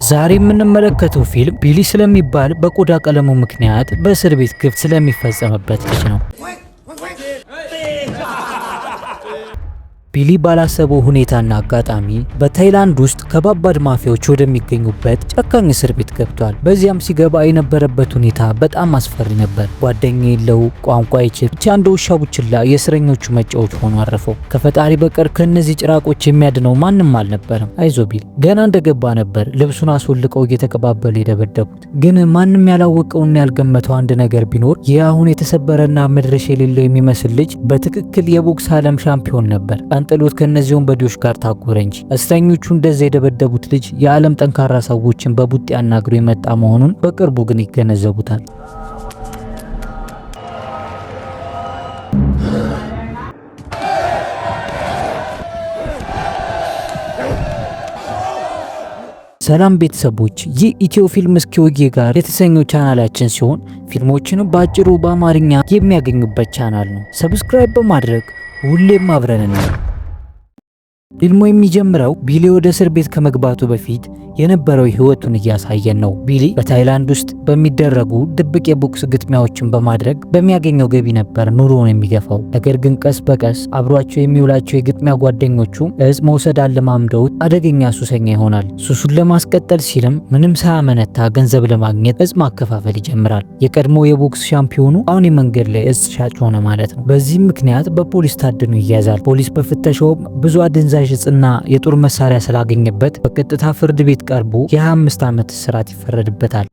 ዛሬ የምንመለከተው ፊልም ቢሊ ስለሚባል በቆዳ ቀለሙ ምክንያት በእስር ቤት ግፍ ስለሚፈጸምበት ልጅ ነው። ቢሊ ባላሰበው ሁኔታና አጋጣሚ በታይላንድ ውስጥ ከባባድ ማፊያዎች ወደሚገኙበት ጨካኝ እስር ቤት ገብቷል። በዚያም ሲገባ የነበረበት ሁኔታ በጣም አስፈሪ ነበር። ጓደኛ የለው፣ ቋንቋ አይችል፣ ብቻ እንደ ውሻ ቡችላ የእስረኞቹ መጫወች ሆኖ አረፈው። ከፈጣሪ በቀር ከነዚህ ጭራቆች የሚያድነው ማንም አልነበረም። አይዞ ቢሊ። ገና እንደገባ ነበር ልብሱን አስወልቀው እየተቀባበሉ የደበደቡት። ግን ማንም ያላወቀውና ያልገመተው አንድ ነገር ቢኖር ይህ አሁን የተሰበረና መድረሻ የሌለው የሚመስል ልጅ በትክክል የቦክስ ዓለም ሻምፒዮን ነበር። ጥሎት ከነዚህ ወንበዴዎች ጋር ታጎረ እንጂ። እስረኞቹ እንደዛ የደበደቡት ልጅ የዓለም ጠንካራ ሰዎችን በቡጤ አናግሮ የመጣ መሆኑን በቅርቡ ግን ይገነዘቡታል። ሰላም ቤተሰቦች፣ ይህ ኢትዮ ፊልም እስኪ ወጌ ጋር የተሰኘው ቻናላችን ሲሆን ፊልሞችን በአጭሩ በአማርኛ የሚያገኙበት ቻናል ነው። ሰብስክራይብ በማድረግ ሁሌም አብረን ነው። ፊልሙ የሚጀምረው ቢሊ ወደ እስር ቤት ከመግባቱ በፊት የነበረው ህይወቱን እያሳየን ነው። ቢሊ በታይላንድ ውስጥ በሚደረጉ ድብቅ የቦክስ ግጥሚያዎችን በማድረግ በሚያገኘው ገቢ ነበር ኑሮውን የሚገፋው። ነገር ግን ቀስ በቀስ አብሯቸው የሚውላቸው የግጥሚያ ጓደኞቹ እጽ መውሰድ አለማምደውት አደገኛ ሱሰኛ ይሆናል። ሱሱን ለማስቀጠል ሲልም ምንም ሳያመነታ ገንዘብ ለማግኘት እጽ ማከፋፈል ይጀምራል። የቀድሞ የቦክስ ሻምፒዮኑ አሁን የመንገድ ላይ እጽ ሻጭ ሆነ ማለት ነው። በዚህም ምክንያት በፖሊስ ታድኖ ይያዛል። ፖሊስ በፍተሻውም ብዙ አደንዛዥ እጽና የጦር መሳሪያ ስላገኘበት በቀጥታ ፍርድ ቤት ቀርቦ የ25 ዓመት እስራት ይፈረድበታል።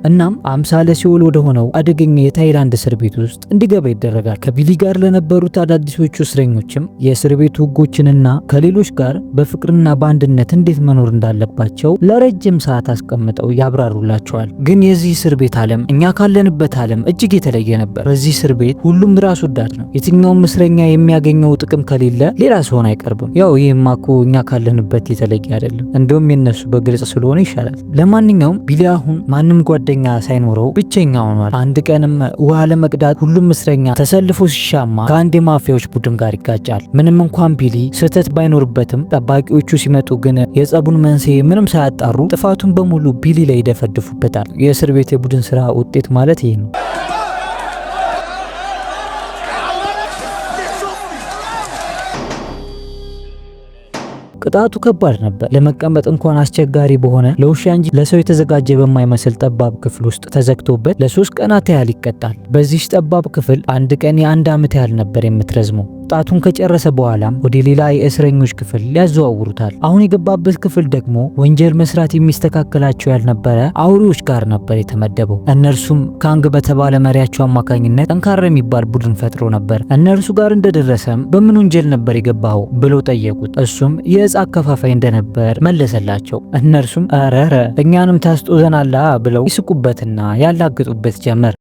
እናም አምሳለ ሲኦል ወደ ሆነው አደገኛ የታይላንድ እስር ቤት ውስጥ እንዲገባ ይደረጋል። ከቢሊ ጋር ለነበሩት አዳዲሶቹ እስረኞችም የእስር ቤቱ ህጎችንና ከሌሎች ጋር በፍቅርና በአንድነት እንዴት መኖር እንዳለባቸው ለረጅም ሰዓት አስቀምጠው ያብራሩላቸዋል። ግን የዚህ እስር ቤት ዓለም እኛ ካለንበት ዓለም እጅግ የተለየ ነበር። በዚህ እስር ቤት ሁሉም ራስ ወዳድ ነው። የትኛውም እስረኛ የሚያገኘው ጥቅም ከሌለ ሌላ ሰውን አይቀርብም። ያው ይህማ እኮ እኛ ካለንበት የተለየ አይደለም፣ እንደውም የነሱ በግልጽ ስለሆነ ይሻላል። ለማንኛውም ቢሊ አሁን ማንም ጓደኛ ሳይኖረው ብቸኛ ሆኗል። አንድ ቀንም ውሃ ለመቅዳት ሁሉም እስረኛ ተሰልፎ ሲሻማ ከአንድ የማፊያዎች ቡድን ጋር ይጋጫል። ምንም እንኳን ቢሊ ስህተት ባይኖርበትም ጠባቂዎቹ ሲመጡ ግን የጸቡን መንስኤ ምንም ሳያጣሩ ጥፋቱን በሙሉ ቢሊ ላይ ይደፈድፉበታል። የእስር ቤት የቡድን ስራ ውጤት ማለት ይህ ነው። ቅጣቱ ከባድ ነበር። ለመቀመጥ እንኳን አስቸጋሪ በሆነ ለውሻ እንጂ ለሰው የተዘጋጀ በማይመስል ጠባብ ክፍል ውስጥ ተዘግቶበት ለ3 ቀናት ያህል ይቀጣል። በዚህ ጠባብ ክፍል አንድ ቀን የ1 ዓመት ያህል ነበር የምትረዝመው። ቅጣቱን ከጨረሰ በኋላም ወደ ሌላ የእስረኞች ክፍል ሊያዘዋውሩታል። አሁን የገባበት ክፍል ደግሞ ወንጀል መስራት የሚስተካከላቸው ያልነበረ አውሬዎች ጋር ነበር የተመደበው። እነርሱም ካንግ በተባለ መሪያቸው አማካኝነት ጠንካራ የሚባል ቡድን ፈጥሮ ነበር። እነርሱ ጋር እንደደረሰም በምን ወንጀል ነበር የገባው ብለው ጠየቁት። እሱም የእጽ አከፋፋይ እንደነበር መለሰላቸው። እነርሱም አረረ እኛንም ታስጦዘናላ ብለው ይስቁበትና ያላግጡበት ጀመር።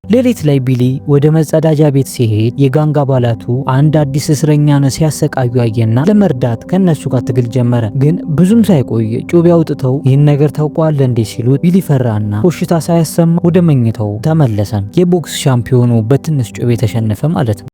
ሌሊት ላይ ቢሊ ወደ መጸዳጃ ቤት ሲሄድ የጋንግ አባላቱ አንድ አዲስ እስረኛን ሲያሰቃዩ አየና ለመርዳት ከነሱ ጋር ትግል ጀመረ። ግን ብዙም ሳይቆይ ጩቤ አውጥተው ይህን ነገር ታውቀዋለህ እንዴ ሲሉት ቢሊ ፈራና ኮሽታ ሳያሰማ ወደ መኝታው ተመለሰ። የቦክስ ሻምፒዮኑ በትንሽ ጩቤ ተሸነፈ ማለት ነው።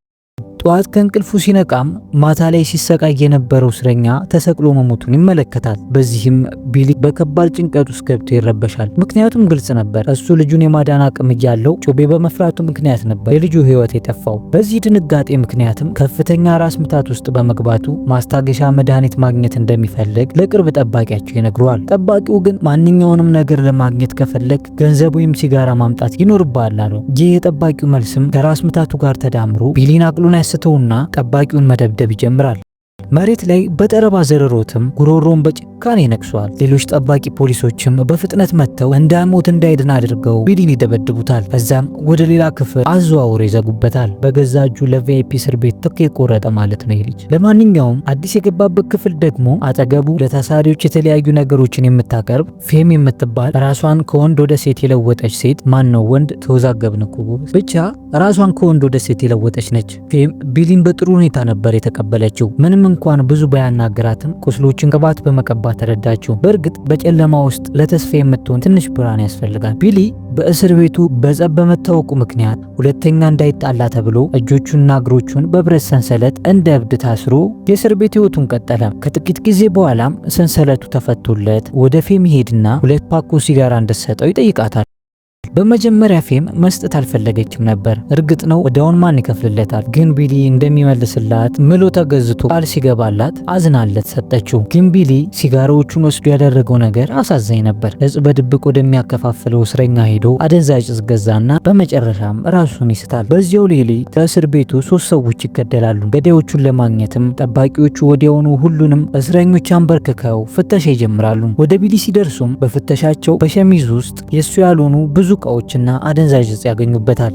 ጠዋት ከእንቅልፉ ሲነቃም ማታ ላይ ሲሰቃይ የነበረው እስረኛ ተሰቅሎ መሞቱን ይመለከታል። በዚህም ቢሊ በከባድ ጭንቀት ውስጥ ገብቶ ይረበሻል። ምክንያቱም ግልጽ ነበር፣ እሱ ልጁን የማዳን አቅም እያለው ጩቤ በመፍራቱ ምክንያት ነበር የልጁ ሕይወት የጠፋው። በዚህ ድንጋጤ ምክንያትም ከፍተኛ ራስ ምታት ውስጥ በመግባቱ ማስታገሻ መድኃኒት ማግኘት እንደሚፈልግ ለቅርብ ጠባቂያቸው ይነግረዋል። ጠባቂው ግን ማንኛውንም ነገር ለማግኘት ከፈለግ ገንዘብ ወይም ሲጋራ ማምጣት ይኖርብሃል አለው። ይህ የጠባቂው መልስም ከራስ ምታቱ ጋር ተዳምሮ ቢሊን አቅሉን ያስተውና ጠባቂውን መደብደብ ይጀምራል። መሬት ላይ በጠረባ ዘረሮትም ጉሮሮን በጭካኔ ነክሷል። ሌሎች ጠባቂ ፖሊሶችም በፍጥነት መጥተው እንዳይሞት እንዳይድን አድርገው ቢሊን ይደበድቡታል። ከዛም ወደ ሌላ ክፍል አዘዋውሮ ይዘጉበታል። በገዛ እጁ ለቪአይፒ እስር ቤት ትኬት ቆረጠ ማለት ነው ይህ ልጅ። ለማንኛውም አዲስ የገባበት ክፍል ደግሞ አጠገቡ ለታሳሪዎች የተለያዩ ነገሮችን የምታቀርብ ፌም የምትባል ራሷን ከወንድ ወደ ሴት የለወጠች ሴት ማን ነው ወንድ ተወዛገብን እኮ ብቻ ራሷን ከወንድ ወደ ሴት የለወጠች ነች። ፌም ቢሊን በጥሩ ሁኔታ ነበር የተቀበለችው። ምንም እንኳን ብዙ ባያናግራትም ቁስሎችን ቅባት በመቀባት ተረዳችው። በእርግጥ በጨለማ ውስጥ ለተስፋ የምትሆን ትንሽ ብርሃን ያስፈልጋል። ቢሊ በእስር ቤቱ በጸብ በመታወቁ ምክንያት ሁለተኛ እንዳይጣላ ተብሎ እጆቹንና እግሮቹን በብረት ሰንሰለት እንደ እብድ ታስሮ የእስር ቤት ህይወቱን ቀጠለ። ከጥቂት ጊዜ በኋላም ሰንሰለቱ ተፈቶለት ወደ ፌም ይሄድና 2 ፓኮ ሲጋራ እንድትሰጠው ይጠይቃታል። በመጀመሪያ ፌም መስጠት አልፈለገችም ነበር። እርግጥ ነው ወዲያውን ማን ይከፍልለታል? ግን ቢሊ እንደሚመልስላት ምሎ ተገዝቶ ቃል ሲገባላት አዝናለት ሰጠችው። ግን ቢሊ ሲጋራዎቹን ወስዶ ያደረገው ነገር አሳዛኝ ነበር። እጽ በድብቅ ወደሚያከፋፍለው እስረኛ ሄዶ አደንዛዥ እጽ ገዛና በመጨረሻም ራሱን ይስታል። በዚያው ሌሊት ከእስር ቤቱ 3 ሰዎች ይገደላሉ። ገዳዮቹን ለማግኘትም ጠባቂዎቹ ወዲያውኑ ሁሉንም እስረኞች አንበርክከው ፍተሻ ይጀምራሉ። ወደ ቢሊ ሲደርሱም በፍተሻቸው በሸሚዝ ውስጥ የሱ ያልሆኑ ብዙ እቃዎችና አደንዛዥ እጽ ያገኙበታል።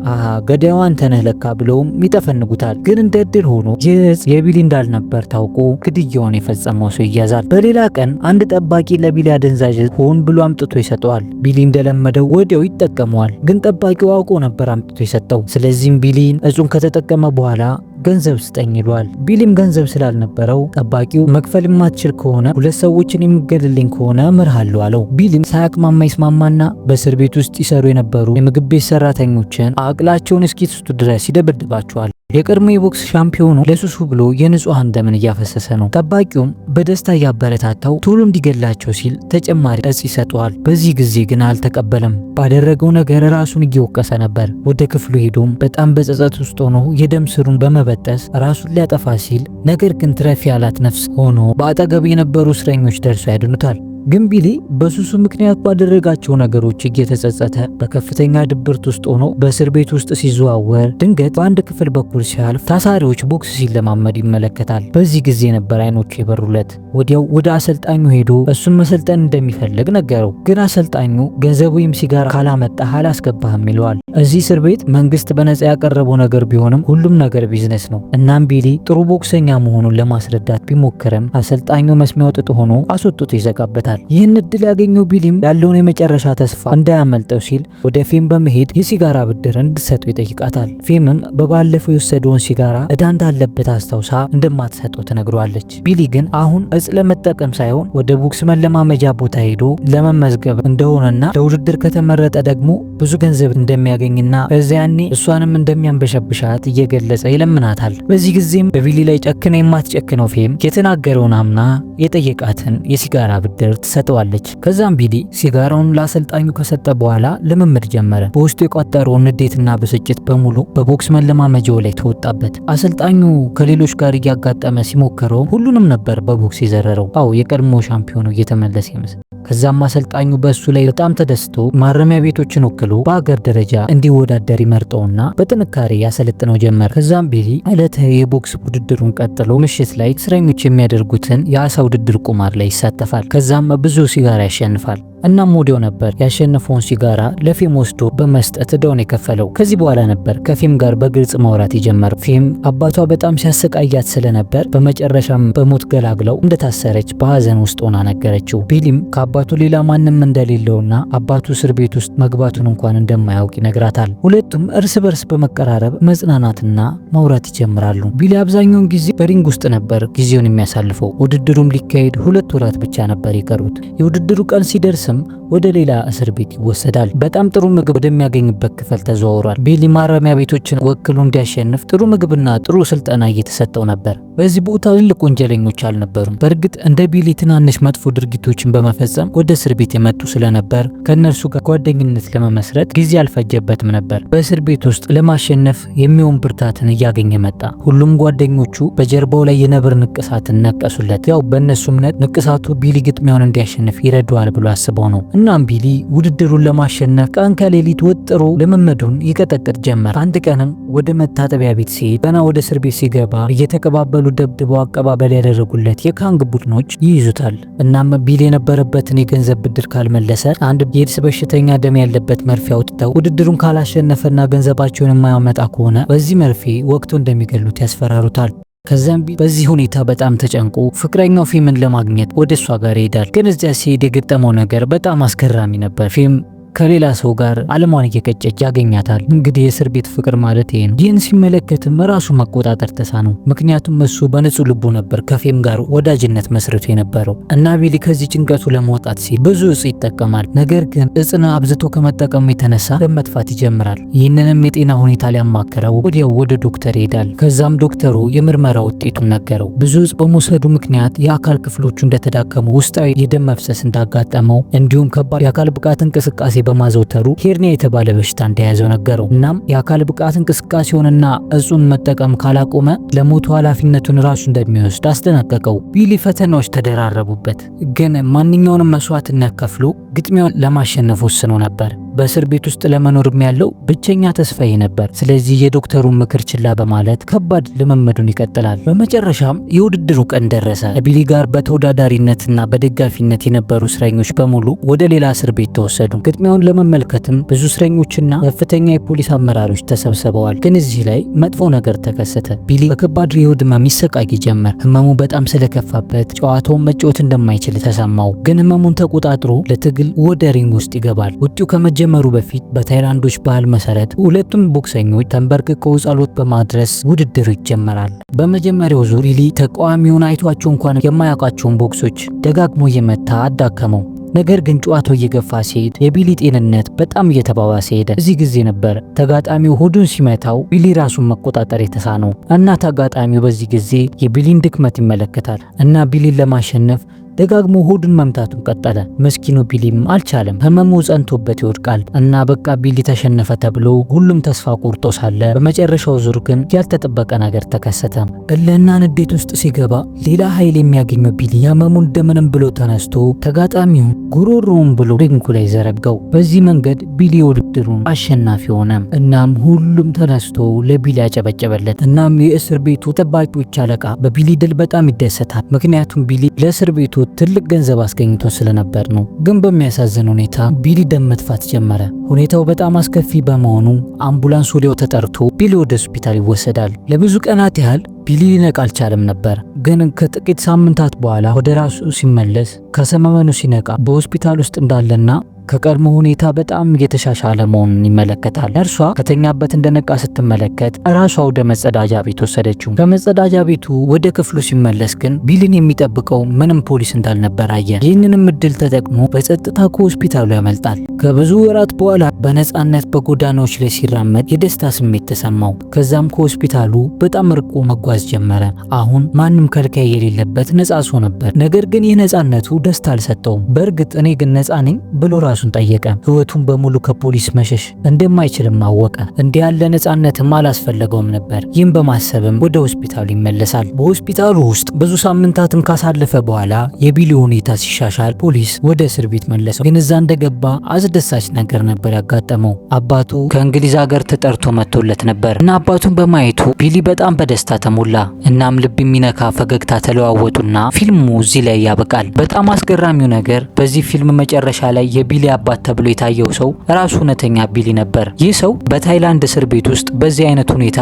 ገዳዩ አንተ ነህ ለካ ብለውም ይጠፈንጉታል። ግን እንደ እድል ሆኖ ይህ እጽ የቢሊ እንዳልነበር ታውቆ ግድያውን የፈጸመው ሰው ይያዛል። በሌላ ቀን አንድ ጠባቂ ለቢሊ አደንዛዥ እጽ ሆን ብሎ አምጥቶ ይሰጠዋል። ቢሊ እንደለመደው ወዲያው ይጠቀመዋል። ግን ጠባቂው አውቆ ነበር አምጥቶ የሰጠው። ስለዚህም ቢሊን እጹን ከተጠቀመ በኋላ ገንዘብ ስጠኝ ይሏል። ቢሊም ገንዘብ ስላልነበረው ጠባቂው መክፈል የማትችል ከሆነ 2 ሰዎችን የሚገድልኝ ከሆነ እምርሃለሁ አለው። ቢሊም ሳያቅማማ ይስማማና በእስር ቤት ውስጥ ይሰሩ የነበሩ የምግብ ቤት ሰራተኞችን አቅላቸውን እስኪስቱ ድረስ ይደበድባቸዋል። የቀድሞ የቦክስ ሻምፒዮኑ ለሱሱ ብሎ የንጹሃን ደምን እያፈሰሰ ነው። ጠባቂውም በደስታ እያበረታታው ቶሎ እንዲገላቸው ሲል ተጨማሪ እጽ ይሰጠዋል። በዚህ ጊዜ ግን አልተቀበለም። ባደረገው ነገር ራሱን እየወቀሰ ነበር። ወደ ክፍሉ ሄዶም በጣም በጸጸት ውስጥ ሆኖ የደም ስሩን በመበጠስ ራሱን ሊያጠፋ ሲል ነገር ግን ትረፊ ያላት ነፍስ ሆኖ በአጠገብ የነበሩ እስረኞች ደርሰው ያድኑታል። ግን ቢሊ በሱሱ ምክንያት ባደረጋቸው ነገሮች እየተጸጸተ በከፍተኛ ድብርት ውስጥ ሆኖ በእስር ቤት ውስጥ ሲዘዋወር ድንገት በአንድ ክፍል በኩል ሲያልፍ ታሳሪዎች ቦክስ ሲለማመድ ይመለከታል። በዚህ ጊዜ ነበር አይኖቹ የበሩለት። ወዲያው ወደ አሰልጣኙ ሄዶ እሱን መሰልጠን እንደሚፈልግ ነገረው። ግን አሰልጣኙ ገንዘብ ወይም ሲጋራ ካላመጣህ አላስገባህም ይለዋል። እዚህ እስር ቤት መንግስት በነጻ ያቀረበው ነገር ቢሆንም ሁሉም ነገር ቢዝነስ ነው። እናም ቢሊ ጥሩ ቦክሰኛ መሆኑን ለማስረዳት ቢሞክርም አሰልጣኙ መስሚያው ጥጥ ሆኖ አስወጥቶ ይዘጋበታል። ይህን እድል ያገኘው ቢሊም ያለውን የመጨረሻ ተስፋ እንዳያመልጠው ሲል ወደ ፌም በመሄድ የሲጋራ ብድር እንድትሰጠው ይጠይቃታል። ፌምም በባለፈው የወሰደውን ሲጋራ እዳ እንዳለበት አስታውሳ እንደማትሰጠው ትነግሯለች። ቢሊ ግን አሁን እጽ ለመጠቀም ሳይሆን ወደ ቦክስ መለማመጃ ቦታ ሄዶ ለመመዝገብ እንደሆነና ለውድድር ከተመረጠ ደግሞ ብዙ ገንዘብ እንደሚያገኝና በዚያኔ እሷንም እንደሚያንበሸብሻት እየገለጸ ይለምናታል። በዚህ ጊዜም በቢሊ ላይ ጨክና የማትጨክነው ፌም የተናገረውን አምና የጠየቃትን የሲጋራ ብድር ትሰጠዋለች። ከዛም ቢሊ ሲጋራውን ለአሰልጣኙ ከሰጠ በኋላ ልምምድ ጀመረ። በውስጡ የቋጠረውን ንዴትና ብስጭት በሙሉ በቦክስ መለማመጃው ላይ ተወጣበት። አሰልጣኙ ከሌሎች ጋር እያጋጠመ ሲሞክረው ሁሉንም ነበር በቦክስ የዘረረው። የቀድሞ ሻምፒዮኑ እየተመለሰ ይመስል። ከዛም አሰልጣኙ በእሱ ላይ በጣም ተደስቶ ማረሚያ ቤቶችን ወክሎ በአገር ደረጃ እንዲወዳደር ይመርጠውና በጥንካሬ ያሰለጥነው ጀመር። ከዛም ቢሊ ዕለታዊ የቦክስ ውድድሩን ቀጥሎ ምሽት ላይ እስረኞች የሚያደርጉትን የአሳ ውድድር ቁማር ላይ ይሳተፋል። ከዛም ብዙ ሲጋራ ያሸንፋል። እናም ወዲያው ነበር ያሸነፈውን ሲጋራ ለፌም ወስዶ በመስጠት እዳውን የከፈለው። ከዚህ በኋላ ነበር ከፌም ጋር በግልጽ ማውራት የጀመረው። ፌም አባቷ በጣም ሲያሰቃያት ስለነበር በመጨረሻም በሞት ገላግለው እንደታሰረች በሐዘን ውስጥ ሆና ነገረችው። ቢሊም ከአባቱ ሌላ ማንም እንደሌለውና አባቱ እስር ቤት ውስጥ መግባቱን እንኳን እንደማያውቅ ይነግራታል። ሁለቱም እርስ በርስ በመቀራረብ መጽናናትና ማውራት ይጀምራሉ። ቢሊ አብዛኛውን ጊዜ በሪንግ ውስጥ ነበር ጊዜውን የሚያሳልፈው። ውድድሩም ሊካሄድ 2 ወራት ብቻ ነበር የቀሩት። የውድድሩ ቀን ሲደርስ ወደ ሌላ እስር ቤት ይወሰዳል። በጣም ጥሩ ምግብ ወደሚያገኝበት ክፍል ተዘዋውሯል። ቢሊ ማረሚያ ቤቶችን ወክሎ እንዲያሸንፍ ጥሩ ምግብና ጥሩ ስልጠና እየተሰጠው ነበር። በዚህ ቦታ ትልቅ ወንጀለኞች አልነበሩም። በእርግጥ እንደ ቢሊ ትናንሽ መጥፎ ድርጊቶችን በመፈጸም ወደ እስር ቤት የመጡ ስለነበር ከእነርሱ ጋር ጓደኝነት ለመመስረት ጊዜ አልፈጀበትም ነበር። በእስር ቤት ውስጥ ለማሸነፍ የሚሆን ብርታትን እያገኘ መጣ። ሁሉም ጓደኞቹ በጀርባው ላይ የነብር ንቅሳትን ነቀሱለት። በእነሱ እምነት ንቅሳቱ ቢሊ ግጥሚያውን እንዲያሸንፍ ይረዳዋል ብሎ አስበው ነው። እናም ቢሊ ውድድሩን ለማሸነፍ ቀን ከሌሊት ወጥሮ ልምምዱን ይቀጠቅጥ ጀመር። አንድ ቀንም ወደ መታጠቢያ ቤት ሲሄድ ገና ወደ እስር ቤት ሲገባ እየተቀባበሉ ደብድበው አቀባበል ያደረጉለት የካንግ ቡድኖች ይይዙታል። እናም ቢሊ የነበረበትን የገንዘብ ብድር ካልመለሰ አንድ የኤድስ በሽተኛ ደም ያለበት መርፌ አውጥተው ውድድሩን ካላሸነፈና ገንዘባቸውን የማያመጣ ከሆነ በዚህ መርፌ ወቅቱ እንደሚገሉት ያስፈራሩታል። ከዛም በዚህ ሁኔታ በጣም ተጨንቆ ፍቅረኛው ፌምን ለማግኘት ወደ እሷ ጋር ይሄዳል። ግን እዚያ ሲሄድ የገጠመው ነገር በጣም አስገራሚ ነበር። ፌም ከሌላ ሰው ጋር አለሟን እየቀጨች ያገኛታል። እንግዲህ የእስር ቤት ፍቅር ማለት ይሄ ነው። ይህን ሲመለከትም ራሱ መቆጣጠር ተሳነው። ምክንያቱም እሱ በንጹህ ልቡ ነበር ከፌም ጋር ወዳጅነት መስርቶ የነበረው እና ቢሊ ከዚህ ጭንቀቱ ለመውጣት ሲል ብዙ እጽ ይጠቀማል። ነገር ግን እጽን አብዝቶ ከመጠቀሙ የተነሳ ደም መጥፋት ይጀምራል። ይህንንም የጤና ሁኔታ ሊያማክረው ወዲያው ወደ ዶክተር ይሄዳል። ከዛም ዶክተሩ የምርመራ ውጤቱን ነገረው። ብዙ እጽ በመውሰዱ ምክንያት የአካል ክፍሎቹ እንደተዳከሙ፣ ውስጣዊ የደም መፍሰስ እንዳጋጠመው እንዲሁም ከባድ የአካል ብቃት እንቅስቃሴ በማዘውተሩ ሄርኒያ የተባለ በሽታ እንደያዘው ነገረው። እናም የአካል ብቃት እንቅስቃሴውንና እጹን መጠቀም ካላቆመ ለሞቱ ኃላፊነቱን ራሱ እንደሚወስድ አስጠነቀቀው። ቢሊ ፈተናዎች ተደራረቡበት፣ ግን ማንኛውንም መስዋዕትነት ከፍሎ ግጥሚያውን ለማሸነፍ ወስኖ ነበር። በእስር ቤት ውስጥ ለመኖርም ያለው ብቸኛ ተስፋዬ ነበር። ስለዚህ የዶክተሩን ምክር ችላ በማለት ከባድ ልምምዱን ይቀጥላል። በመጨረሻም የውድድሩ ቀን ደረሰ። ቢሊ ጋር በተወዳዳሪነትና በደጋፊነት የነበሩ እስረኞች በሙሉ ወደ ሌላ እስር ቤት ተወሰዱ። ግጥሚያውን ለመመልከትም ብዙ እስረኞችና ከፍተኛ የፖሊስ አመራሮች ተሰብስበዋል። ግን እዚህ ላይ መጥፎ ነገር ተከሰተ። ቢሊ በከባድ የሆድ ህመም ይሰቃይ ጀመር። ህመሙ በጣም ስለከፋበት ጨዋታውን መጫወት እንደማይችል ተሰማው። ግን ህመሙን ተቆጣጥሮ ለትግል ወደ ሪንግ ውስጥ ይገባል። ውጤው ከመጀመሩ በፊት በታይላንዶች ባህል መሰረት ሁለቱም ቦክሰኞች ተንበርክከው ጸሎት በማድረስ ውድድሩ ይጀመራል። በመጀመሪያው ዙር ቢሊ ተቃዋሚውን አይቷቸው እንኳን የማያውቃቸውን ቦክሶች ደጋግሞ እየመታ አዳከመው። ነገር ግን ጨዋታው እየገፋ ሲሄድ የቢሊ ጤንነት በጣም እየተባባሰ ሄደ። እዚህ ጊዜ ነበር ተጋጣሚው ሆዱን ሲመታው ቢሊ ራሱን መቆጣጠር የተሳነው እና ተጋጣሚው በዚህ ጊዜ የቢሊን ድክመት ይመለከታል እና ቢሊን ለማሸነፍ ደጋግሞ ሆዱን መምታቱን ቀጠለ። መስኪኑ ቢሊም አልቻለም። ህመሙ ጸንቶበት ይወድቃል እና በቃ ቢሊ ተሸነፈ ተብሎ ሁሉም ተስፋ ቆርጦ ሳለ በመጨረሻው ዙር ግን ያልተጠበቀ ነገር ተከሰተ። እልህና ንዴት ውስጥ ሲገባ ሌላ ኃይል የሚያገኘው ቢሊ ህመሙን እንደምንም ብሎ ተነስቶ ተጋጣሚውን ጉሮሮውን ብሎ ሪንጉ ላይ ዘረጋው። በዚህ መንገድ ቢሊ ውድድሩን አሸናፊ ሆነ። እናም ሁሉም ተነስቶ ለቢሊ ያጨበጨበለት። እናም የእስር ቤቱ ጠባቂዎች አለቃ በቢሊ ድል በጣም ይደሰታል። ምክንያቱም ቢሊ ለእስር ቤቱ ትልቅ ገንዘብ አስገኝቶ ስለነበር ነው። ግን በሚያሳዝን ሁኔታ ቢሊ ደም መጥፋት ጀመረ። ሁኔታው በጣም አስከፊ በመሆኑ አምቡላንስ ወዲያው ተጠርቶ ቢሊ ወደ ሆስፒታል ይወሰዳል። ለብዙ ቀናት ያህል ቢሊ ሊነቃ አልቻለም ነበር። ግን ከጥቂት ሳምንታት በኋላ ወደ ራሱ ሲመለስ ከሰመመኑ ሲነቃ በሆስፒታል ውስጥ እንዳለና ከቀድሞ ሁኔታ በጣም እየተሻሻለ መሆኑን ይመለከታል። እርሷ ከተኛበት እንደነቃ ስትመለከት ራሷ ወደ መጸዳጃ ቤት ወሰደችው። ከመጸዳጃ ቤቱ ወደ ክፍሉ ሲመለስ ግን ቢሊን የሚጠብቀው ምንም ፖሊስ እንዳልነበር አየ። ይህንንም እድል ተጠቅሞ በጸጥታ ከሆስፒታሉ ያመልጣል። ከብዙ ወራት በኋላ በነፃነት በጎዳናዎች ላይ ሲራመድ የደስታ ስሜት ተሰማው። ከዛም ከሆስፒታሉ በጣም ርቆ መጓዝ ጀመረ። አሁን ማንም ከልካይ የሌለበት ነፃ ሰው ነበር። ነገር ግን ይህ ነፃነቱ ደስታ አልሰጠውም። በእርግጥ እኔ ግን ነፃ ነኝ ብሎ ራሱን ጠየቀ። ህይወቱን በሙሉ ከፖሊስ መሸሽ እንደማይችልም አወቀ። እንዲህ ያለ ነፃነትም አላስፈለገውም ነበር። ይህም በማሰብም ወደ ሆስፒታሉ ይመለሳል። በሆስፒታሉ ውስጥ ብዙ ሳምንታትን ካሳለፈ በኋላ የቢሊ ሁኔታ ሲሻሻል ፖሊስ ወደ እስር ቤት መለሰው። ግን እዛ እንደገባ አስደሳች ነገር ነበር ያጋጠመው። አባቱ ከእንግሊዝ ሀገር ተጠርቶ መጥቶለት ነበር እና አባቱን በማየቱ ቢሊ በጣም በደስታ ተሞላ። እናም ልብ የሚነካ ፈገግታ ተለዋወጡና ፊልሙ እዚህ ላይ ያበቃል። በጣም አስገራሚው ነገር በዚህ ፊልም መጨረሻ ላይ የቢሊ አባት ተብሎ የታየው ሰው ራሱ እውነተኛ ቢሊ ነበር። ይህ ሰው በታይላንድ እስር ቤት ውስጥ በዚህ አይነት ሁኔታ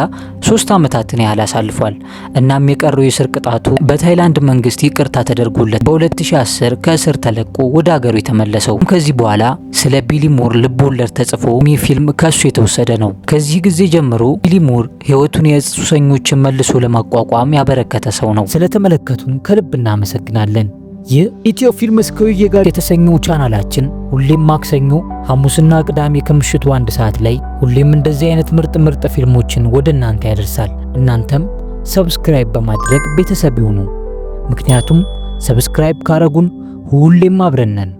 3 ዓመታትን ያህል አሳልፏል። እናም የቀረው የእስር ቅጣቱ በታይላንድ መንግስት ይቅርታ ተደርጎለት በ2010 ከእስር ተለቆ ወደ ሀገሩ የተመለሰው። ከዚህ በኋላ ስለ ቢሊ ሙር ልብ ወለድ ተጽፎ ይህ ፊልም ከሱ የተወሰደ ነው። ከዚህ ጊዜ ጀምሮ ቢሊ ሙር ህይወቱን የእጽ ሱሰኞችን መልሶ ለማቋቋም ያበረከተ ሰው ነው። ስለተመለከቱን ከልብ እናመሰግናለን። ይህ ኢትዮ ፊልምስ ከውዬ ጋር የተሰኘው ቻናላችን ሁሌም ማክሰኞ፣ ሐሙስና ቅዳሜ ከምሽቱ 1 ሰዓት ላይ ሁሌም እንደዚህ አይነት ምርጥ ፊልሞችን ወደ እናንተ ያደርሳል። እናንተም ሰብስክራይብ በማድረግ ቤተሰብ ይሁኑ። ምክንያቱም ሰብስክራይብ ካረጉን ሁሌም አብረን ነን።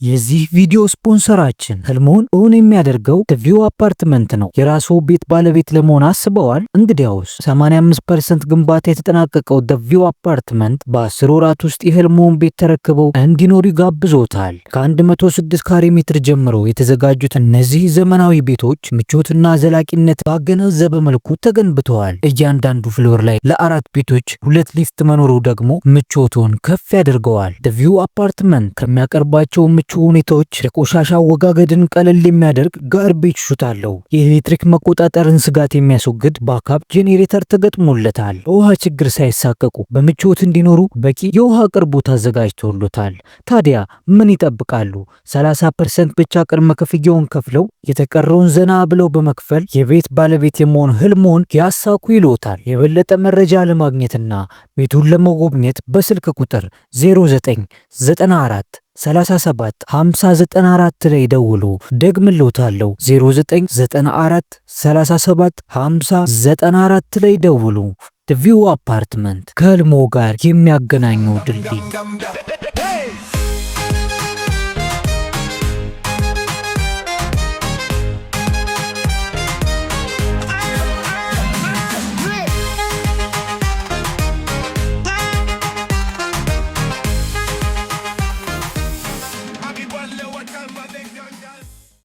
የዚህ ቪዲዮ ስፖንሰራችን ህልሞን እውን የሚያደርገው ቪው አፓርትመንት ነው። የራስዎ ቤት ባለቤት ለመሆን አስበዋል? እንግዲያውስ 85% ግንባታ የተጠናቀቀው ቪው አፓርትመንት በ10 ወራት ውስጥ የህልሞን ቤት ተረክበው እንዲኖሩ ይጋብዞታል። ከ106 ካሬ ሜትር ጀምሮ የተዘጋጁት እነዚህ ዘመናዊ ቤቶች ምቾትና ዘላቂነት ባገናዘበ መልኩ ተገንብተዋል። እያንዳንዱ ፍሎር ላይ ለ4 ቤቶች 2 ሊፍት መኖሩ ደግሞ ምቾቱን ከፍ ያደርገዋል። ቪው አፓርትመንት ከሚያቀርባቸው ምቾት ሁኔታዎች ለቆሻሻ አወጋገድን ቀለል የሚያደርግ ጋርቤጅ ሹት አለው። የኤሌክትሪክ መቆጣጠርን ስጋት የሚያስወግድ ባካፕ ጄኔሬተር ተገጥሞለታል። በውሃ ችግር ሳይሳቀቁ በምቾት እንዲኖሩ በቂ የውሃ አቅርቦት አዘጋጅቶሎታል። ታዲያ ምን ይጠብቃሉ? 30% ብቻ ቅድመ ክፍያውን ከፍለው የተቀረውን ዘና ብለው በመክፈል የቤት ባለቤት የመሆን ህልሞን ያሳኩ ይሎታል። የበለጠ መረጃ ለማግኘትና ቤቱን ለመጎብኘት በስልክ ቁጥር 0994 37 5094 ላይ ደውሉ። ደግምልዎታለሁ 0994 37 5094 ላይ ደውሉ። ቪው አፓርትመንት ከህልሞ ጋር የሚያገናኘው ድልድይ